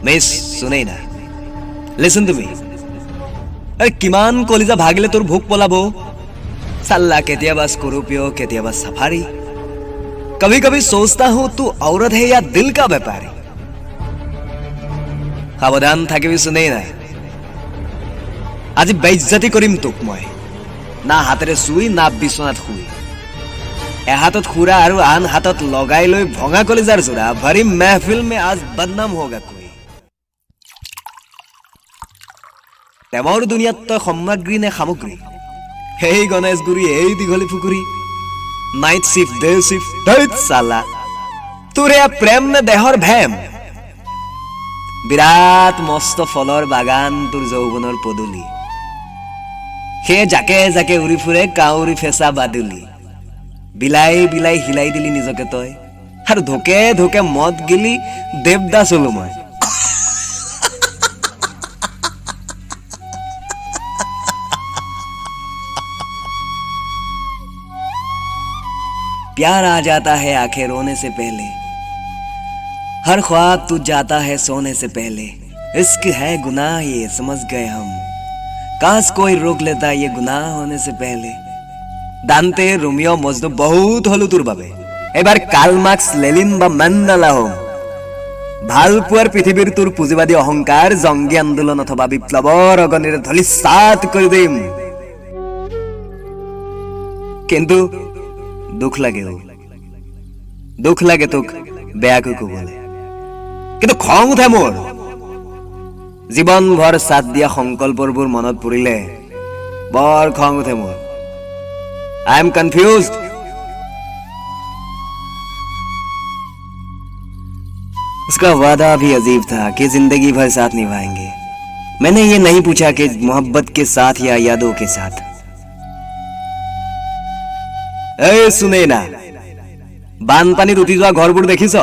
Miss Sunaina listen to me अरे किमान कलिजा भागिले तोर भूख पलाबो साला केतियाबा स्कॉर्पियो केतियाबा सफारी कभी कभी सोचता हूं तू औरत है या दिल का व्यापारी सावधान থাকিবি सुनैना আজি বেইজ্জতি কৰিম তোক মই না হাতেৰে সুই না বিছনাত শুই এহাতত খুৰা আৰু আন হাতত লগাই লৈ ভঙা কলিজাৰ জোৰা ভৰি महफिल में आज बदनाम होगा कोई তেমৰ দুনিয়াত তই সামগ্ৰী নে সামগ্ৰী হেই গণেশগুৰি এই দীঘলী পুখুৰী নাইট শিফট ডে শিফট ধৈত সালা তোৰে প্ৰেম নে দেহৰ ভেম বিৰাট মস্ত ফলৰ বাগান তোৰ যৌৱনৰ পদুলি হে জাকে জাকে উৰি ফুৰে কাউৰী ফেঁচা বাদুলি বিলাই বিলাই হিলাই দিলি নিজকে তই আৰু ধোকে ধোকে মদ গিলি দেৱদাস হলো মই प्यार आ जाता है आंखें रोने से पहले हर ख्वाब तू जाता है सोने से पहले इश्क है गुनाह ये समझ गए हम काश कोई रोक लेता ये गुनाह होने से पहले दांते रोमियो मजनू बहुत हलु तुर बाबे एबार कार्ल मार्क्स लेनिन बा मैंडेला होम ভাল পুয়ার পৃথিবীর তোর পুঁজিবাদী অহংকার জঙ্গী আন্দোলন অথবা বিপ্লবর অগণিরে ধলি সাত করে দিম কিন্তু দুখ লাগে তোক বেয়াকৈ কবলে কিন্তু খং উঠে মোৰ জীৱন ভৰ সাথ দিয়া সংকল্পবোৰ মনত পৰিলে বৰ খং উঠে মোৰ I am confused उसका वादा भी अजीब था कि जिंदगी भर साथ निभाएंगे मैंने ये नहीं पूछा कि मोहब्बत के साथ या यादों के साथ ए सुनैना বানপানীত উঠি যোৱা ঘৰবোৰ দেখিছ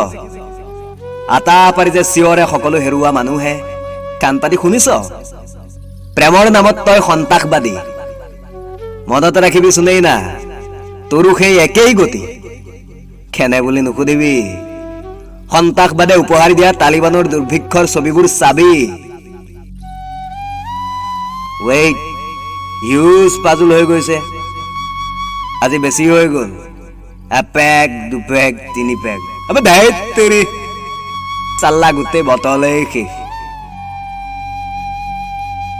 আটা পাৰি যে চিঞৰে সকলো হেৰুৱা মানুহে কাণ পাতি শুনিছ প্ৰেমৰ নামত তই সন্তাসবাদী মনত ৰাখিবি সুনैना তোৰো সেই একেই গতি খেনে বুলি নুখুদিবি সন্তাসবাদে উপহাৰ দিয়া তালিবানৰ দুৰ্ভিক্ষৰ ছবিবোৰ চাবি ৱেইট হিউজ পাজুল হৈ গৈছে আজি বেছি হৈ গ'ল पैक दु पैक तीन पैक अबे दाई तेरी चल्ला गुते बतले के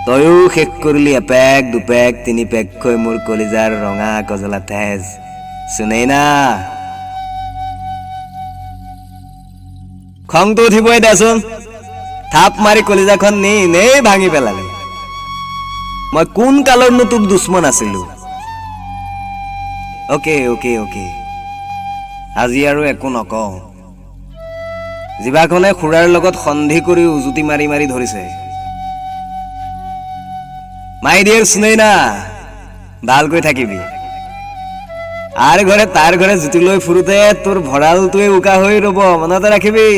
तयू शेक करली पैक दु पैक तीन पैक कोई मोर कलिजार रंगा कजला तेज सुनैना खंग तो उठिबय देसुन थाप मारी कलिजाखन নে ভাঙি পেলালে মই কোন কালৰনো তোৰ দুশ্মন আছিলো ओके ओके ओके আজি আৰু একো নকওঁ জিবাখনে খুৰাৰ লগত সন্ধি কৰি উজুতি মাৰি মাৰি ধৰিছে মাই ডিয়াৰ সুনैना ভালকৈ থাকিবি আৰ ঘৰে তাৰ ঘৰে জুতি লৈ ফুৰুতে তোৰ ভৰালটোৱে উকা হৈ ৰব মনত ৰাখিবি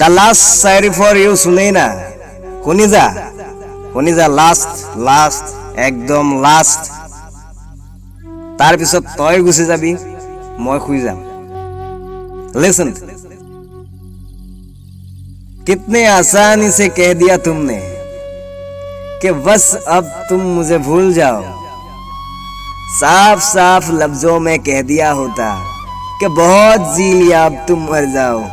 দা লাষ্ট শায়ৰী ফৰ ইউ সুনैना শুনি যা লাষ্ট একদম লাষ্ট तार पिছত तय गुसी जाबी मैं खुई जाम लिसन कितने आसानी से कह दिया तुमने कि बस अब तुम मुझे भूल जाओ साफ साफ लफ्जों में कह दिया होता कि बहुत जी लिया अब तुम मर जाओ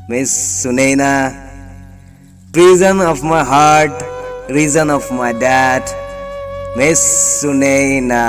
miss Sunaina prison of my heart, reason of my death, Miss Sunaina.